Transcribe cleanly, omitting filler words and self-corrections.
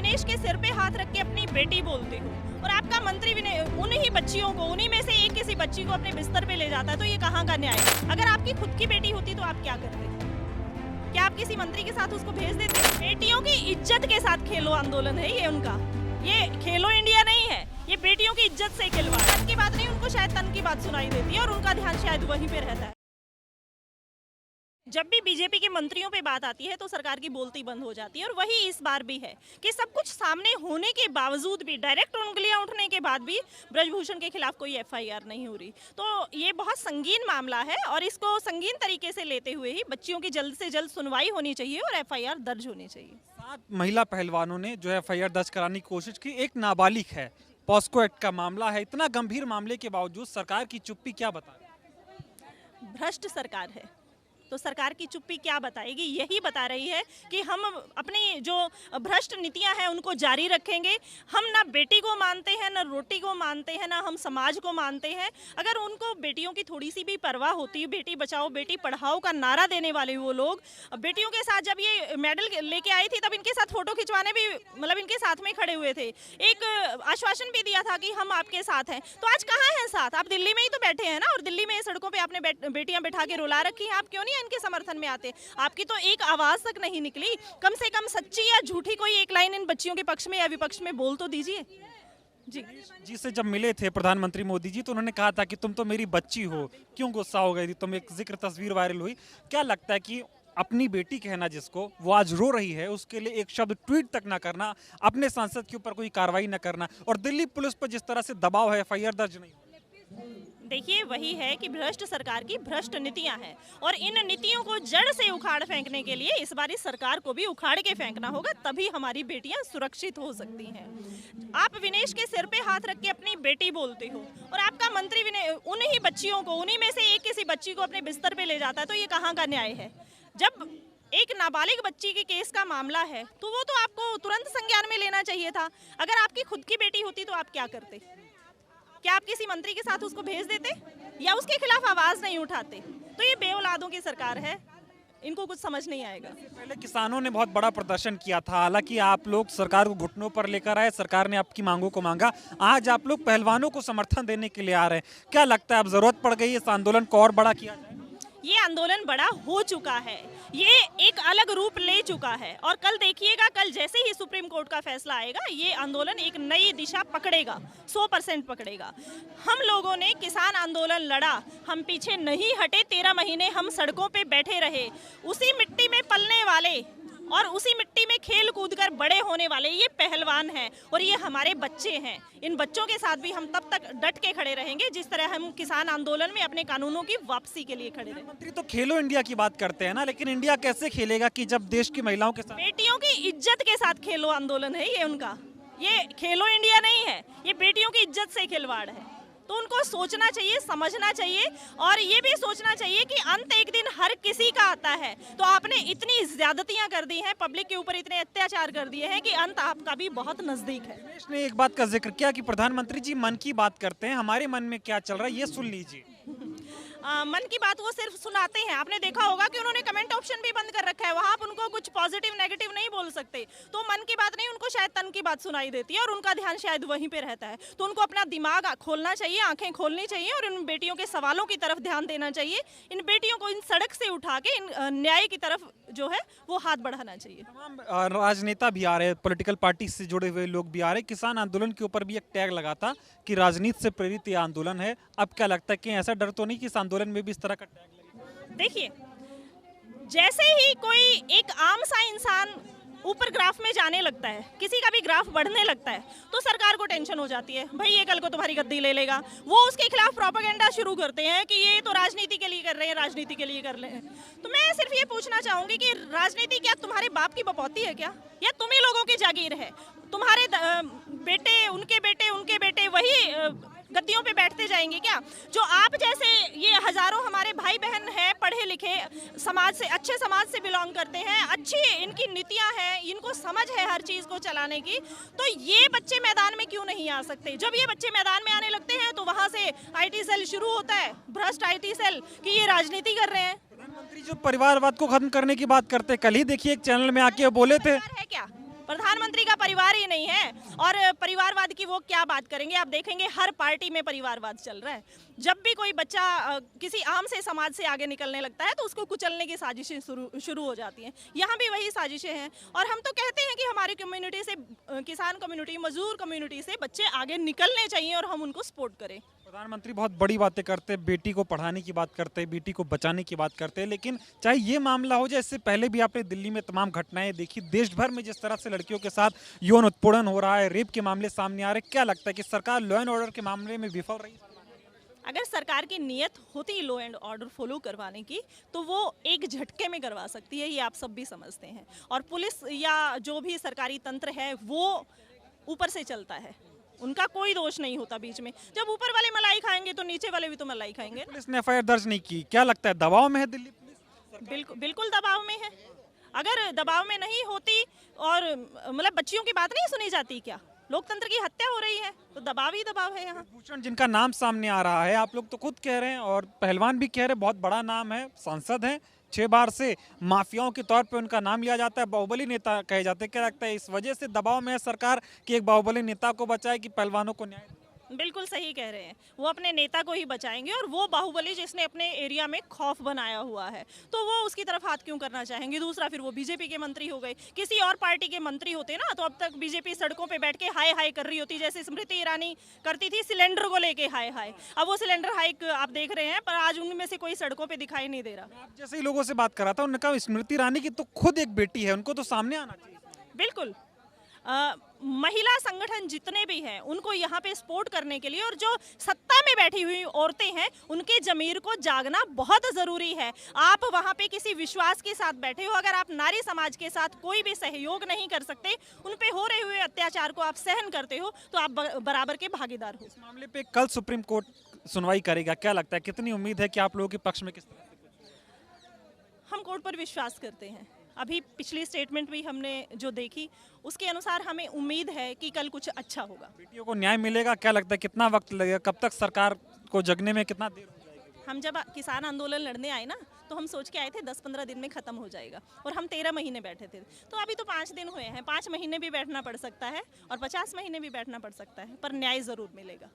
विनेश के सिर पे हाथ रख के अपनी बेटी बोलते हो और आपका मंत्री उन्हीं बच्चियों को, उन्हीं में से एक किसी बच्ची को अपने बिस्तर पे ले जाता है, तो ये कहाँ का न्याय है? अगर आपकी खुद की बेटी होती तो आप क्या करते? क्या आप किसी मंत्री के साथ उसको भेज देते? बेटियों की इज्जत के साथ खेलो आंदोलन है ये उनका, ये खेलो इंडिया नहीं है, ये बेटियों की इज्जत से खिलवाड़। तन की बात नहीं, उनको शायद तन की बात सुनाई देती है और उनका ध्यान शायद वहीं पे रहता है। जब भी बीजेपी के मंत्रियों पे बात आती है तो सरकार की बोलती बंद हो जाती है, और वही इस बार भी है कि सब कुछ सामने होने के बावजूद भी, डायरेक्ट उंगलियां उठने के बाद भी ब्रजभूषण के खिलाफ कोई एफआईआर नहीं हो रही। तो ये बहुत संगीन मामला है और इसको संगीन तरीके से लेते हुए ही बच्चियों की जल्द से जल्द सुनवाई होनी चाहिए और एफआईआर दर्ज होनी चाहिए। 7 महिला पहलवानों ने जो है एफआईआर दर्ज कराने की कोशिश की, एक नाबालिग है, पॉस्को एक्ट का मामला है। इतना गंभीर मामले के बावजूद सरकार की चुप्पी क्या बता रही? भ्रष्ट सरकार है तो सरकार की चुप्पी क्या बताएगी? यही बता रही है कि हम अपनी जो भ्रष्ट नीतियां हैं उनको जारी रखेंगे। हम ना बेटी को मानते हैं, ना रोटी को मानते हैं, ना हम समाज को मानते हैं। अगर उनको बेटियों की थोड़ी सी भी परवाह होती, बेटी बचाओ बेटी पढ़ाओ का नारा देने वाले वो लोग बेटियों के साथ जब ये मेडल लेके आई थी तब इनके साथ फोटो खिंचवाने भी, मतलब इनके साथ में खड़े हुए थे, एक आश्वासन भी दिया था कि हम आपके साथ हैं। तो आज कहाँ हैं साथ? आप दिल्ली में ही तो बैठे हैं ना, और दिल्ली में सड़कों पर आपने बेटियां बैठा के रुला रखी हैं। आप क्यों नहीं इनके समर्थन में आते? आपकी तो एक आवाज तक नहीं निकली। कम से कम सच्ची या झूठी कोई एक लाइन इन बच्चियों के पक्ष में या विपक्ष में बोल तो दीजिए। जी से जब मिले थे प्रधानमंत्री मोदी जी तो उन्होंने कहा था कि तुम तो मेरी बच्ची हो, क्यों गुस्सा हो गई थी तुम? एक जिक्र तस्वीर वायरल हुई। क्या लगता है कि अपनी बेटी कहना जिसको, वो आज रो रही है, उसके लिए एक शब्द ट्वीट तक ना करना, अपने सांसद के ऊपर कोई कार्रवाई ना करना, और दिल्ली पुलिस पर जिस तरह से दबाव है एफआईआर दर्ज नहीं? देखिए, वही है कि भ्रष्ट सरकार की भ्रष्ट नीतियां हैं और इन नीतियों को जड़ से उखाड़ फेंकने के लिए इस बार इस सरकार को भी उखाड़ के फेंकना होगा, तभी हमारी बेटियां सुरक्षित हो सकती हैं। आप विनेश के सिर पे हाथ रख के अपनी बेटी बोलते हो और आपका मंत्री उन्हीं बच्चियों को, उन्हीं में से एक किसी बच्ची को अपने बिस्तर पे ले जाता है, तो ये कहाँ का न्याय है? जब एक नाबालिग बच्ची के केस का मामला है तो वो तो आपको तुरंत संज्ञान में लेना चाहिए था। अगर आपकी खुद की बेटी होती तो आप क्या करते? क्या आप किसी मंत्री के साथ उसको भेज देते या उसके खिलाफ आवाज नहीं उठाते? तो ये बेऔलादों की सरकार है, इनको कुछ समझ नहीं आएगा। पहले किसानों ने बहुत बड़ा प्रदर्शन किया था, हालांकि आप लोग सरकार को घुटनों पर लेकर आए, सरकार ने आपकी मांगों को मांगा, आज आप लोग पहलवानों को समर्थन देने के लिए आ रहे हैं। क्या लगता है अब जरूरत पड़ गई इस आंदोलन को और बड़ा किया जाए? ये आंदोलन बड़ा हो चुका है, ये एक अलग रूप ले चुका है और कल देखिएगा, कल जैसे ही सुप्रीम कोर्ट का फैसला आएगा ये आंदोलन एक नई दिशा पकड़ेगा, 100% पकड़ेगा। हम लोगों ने किसान आंदोलन लड़ा, हम पीछे नहीं हटे, 13 महीने हम सड़कों पे बैठे रहे। उसी मिट्टी में पलने वाले और उसी मिट्टी में खेल कूद कर बड़े होने वाले ये पहलवान हैं और ये हमारे बच्चे हैं। इन बच्चों के साथ भी हम तब तक डट के खड़े रहेंगे जिस तरह हम किसान आंदोलन में अपने कानूनों की वापसी के लिए खड़े रहे। मंत्री तो खेलो इंडिया की बात करते हैं ना, लेकिन इंडिया कैसे खेलेगा कि जब देश की महिलाओं के साथ? बेटियों की इज्जत के साथ खेलो आंदोलन है ये उनका, ये खेलो इंडिया नहीं है, ये बेटियों की इज्जत से खिलवाड़ है। तो उनको सोचना चाहिए, समझना चाहिए और ये भी सोचना चाहिए कि अंत एक दिन हर किसी का आता है। तो आपने इतनी ज्यादतियां कर दी हैं, पब्लिक के ऊपर इतने अत्याचार कर दिए हैं कि अंत आपका भी बहुत नजदीक है। दिनेश ने एक बात का जिक्र किया कि प्रधानमंत्री जी मन की बात करते हैं, हमारे मन में क्या चल रहा है ये सुन लीजिए। मन की बात वो सिर्फ सुनाते हैं। आपने देखा होगा कि उन्होंने कमेंट ऑप्शन भी बंद कर रखा है, वहां आप उनको कुछ पॉजिटिव नेगेटिव नहीं बोल सकते। तो मन की बात नहीं, उनको शायद तन की बात सुनाई देती है और उनका ध्यान शायद वहीं पे रहता है। तो उनको अपना दिमाग खोलना चाहिए, आंखें खोलनी चाहिए और इन बेटियों के सवालों की तरफ ध्यान देना चाहिए। इन बेटियों को इन सड़क से उठा के इन न्याय की तरफ जो है वो हाथ बढ़ाना चाहिए। तमाम राजनेता भी आ रहे हैं, पॉलिटिकल पार्टी से जुड़े हुए लोग भी आ रहे हैं। किसान आंदोलन के ऊपर भी एक टैग लगा था कि राजनीति से प्रेरित ये आंदोलन है। अब क्या लगता है कि ऐसा डर तो नहीं कि इस आंदोलन में भी इस तरह का टैग लगे? देखिए, जैसे ही कोई एक आम सा इंसान ऊपर ग्राफ में जाने लगता है, किसी का भी ग्राफ बढ़ने लगता है, तो सरकार को टेंशन हो जाती है, भाई ये कल को तुम्हारी गद्दी ले लेगा। वो उसके खिलाफ प्रोपेगेंडा शुरू करते हैं कि ये तो राजनीति के लिए कर रहे हैं, राजनीति के लिए कर रहे हैं। तो मैं सिर्फ ये पूछना चाहूंगी कि राजनीति क्या तुम्हारे बाप की बपौती है क्या, या तुम ही लोगों की जागीर है? तुम्हारे बेटे, उनके बेटे वही गद्दियों पे बैठते जाएंगे क्या? जो आप जैसे ये हजारों हमारे भाई बहन हैं, पढ़े लिखे, समाज से, अच्छे समाज से बिलोंग करते हैं, अच्छी इनकी नीतियां हैं, इनको समझ है हर चीज को चलाने की, तो ये बच्चे मैदान में क्यों नहीं आ सकते? जब ये बच्चे मैदान में आने लगते हैं तो वहां से आईटी सेल शुरू होता है, भ्रष्ट आईटी सेल, कि ये राजनीति कर रहे हैं। प्रधानमंत्री जो परिवारवाद को खत्म करने की बात करते, कल ही देखिए एक चैनल में आके बोले थे। है क्या प्रधानमंत्री का परिवार ही नहीं है। और परिवारवाद की वो क्या बात करेंगे, आप देखेंगे हर पार्टी में परिवारवाद चल रहा है। जब भी कोई बच्चा किसी आम से समाज से आगे निकलने लगता है तो उसको कुचलने की साजिशें शुरू हो जाती हैं। यहाँ भी वही साजिशें हैं। और हम तो कहते हैं कि हमारी कम्युनिटी से, किसान कम्युनिटी, मजदूर कम्युनिटी से बच्चे आगे निकलने चाहिए और हम उनको सपोर्ट करें। प्रधानमंत्री बहुत बड़ी बातें करते हैं, बेटी को पढ़ाने की बात करते हैं, बेटी को बचाने की बात करते हैं, लेकिन चाहे ये मामला हो जाए, इससे पहले भी आपने दिल्ली में तमाम घटनाएं देखी, देश भर में जिस तरह से लड़कियों के साथ यौन उत्पीड़न हो रहा है, रेप के मामले सामने आ रहे हैं, क्या लगता है कि सरकार लॉ एंड ऑर्डर के मामले में विफल रही? अगर सरकार की नीयत होती लॉ एंड ऑर्डर फॉलो करवाने की तो वो एक झटके में करवा सकती है, ये आप सब भी समझते हैं। और पुलिस या जो भी सरकारी तंत्र है वो ऊपर से चलता है, उनका कोई दोष नहीं होता बीच में। जब ऊपर वाले मलाई खाएंगे तो नीचे वाले भी तो मलाई खाएंगे। पुलिस ने एफआईआर दर्ज नहीं की, क्या लगता है दबाव में है दिल्ली पुलिस? बिल्कुल दबाव में है। अगर दबाव में नहीं होती और मतलब बच्चियों की बात नहीं सुनी जाती क्या? लोकतंत्र की हत्या हो रही है तो दबाव ही दबाव है यहाँ। भूषण जिनका नाम सामने आ रहा है, आप लोग तो खुद कह रहे हैं और पहलवान भी कह रहे हैं, बहुत बड़ा नाम है, सांसद हैं, 6 बार से माफियाओं के तौर पे उनका नाम लिया जाता है, बाहुबली नेता कहे जाते हैं। क्या लगता है इस वजह से दबाव में है सरकार कि एक बाहुबली नेता को बचाए कि पहलवानों को न्याय? बिल्कुल सही कह रहे हैं, वो अपने नेता को ही बचाएंगे। और वो बाहुबली जिसने अपने एरिया में खौफ बनाया हुआ है तो वो उसकी तरफ हाथ क्यों करना चाहेंगे? दूसरा, फिर वो बीजेपी के मंत्री हो गए। किसी और पार्टी के मंत्री होते ना तो अब तक बीजेपी सड़कों पे बैठ के हाय हाय कर रही होती, जैसे स्मृति ईरानी करती थी सिलेंडर को लेके हाय हाय। अब वो सिलेंडर हाइक आप देख रहे हैं, पर आज उनमें से कोई सड़कों पे दिखाई नहीं दे रहा। आप जैसे ही लोगों से बात कर रहा था, उन्होंने कहा स्मृति ईरानी की तो खुद एक बेटी है, उनको तो सामने आना चाहिए। बिल्कुल। महिला संगठन जितने भी हैं उनको यहाँ पे सपोर्ट करने के लिए, और जो सत्ता में बैठी हुई औरतें हैं उनके जमीर को जागना बहुत ज़रूरी है। आप वहाँ पे किसी विश्वास के साथ बैठे हो, अगर आप नारी समाज के साथ कोई भी सहयोग नहीं कर सकते, उन पे हो रहे हुए अत्याचार को आप सहन करते हो, तो आप बराबर के भागीदार हो। इस मामले पे कल सुप्रीम कोर्ट सुनवाई करेगा, क्या लगता है कितनी उम्मीद है कि आप लोगों के पक्ष में किस तरह से? हम कोर्ट पर विश्वास करते हैं। अभी पिछली स्टेटमेंट भी हमने जो देखी उसके अनुसार हमें उम्मीद है कि कल कुछ अच्छा होगा। बेटियों को न्याय मिलेगा? क्या लगता है कितना वक्त लगेगा, कब तक सरकार को जगने में कितना देर हो जाएगी? हम जब किसान आंदोलन लड़ने आए ना तो हम सोच के आए थे 10-15 दिन में खत्म हो जाएगा, और हम 13 महीने बैठे थे। तो अभी तो 5 दिन हुए हैं, 5 महीने भी बैठना पड़ सकता है और 50 महीने भी बैठना पड़ सकता है, पर न्याय जरूर मिलेगा।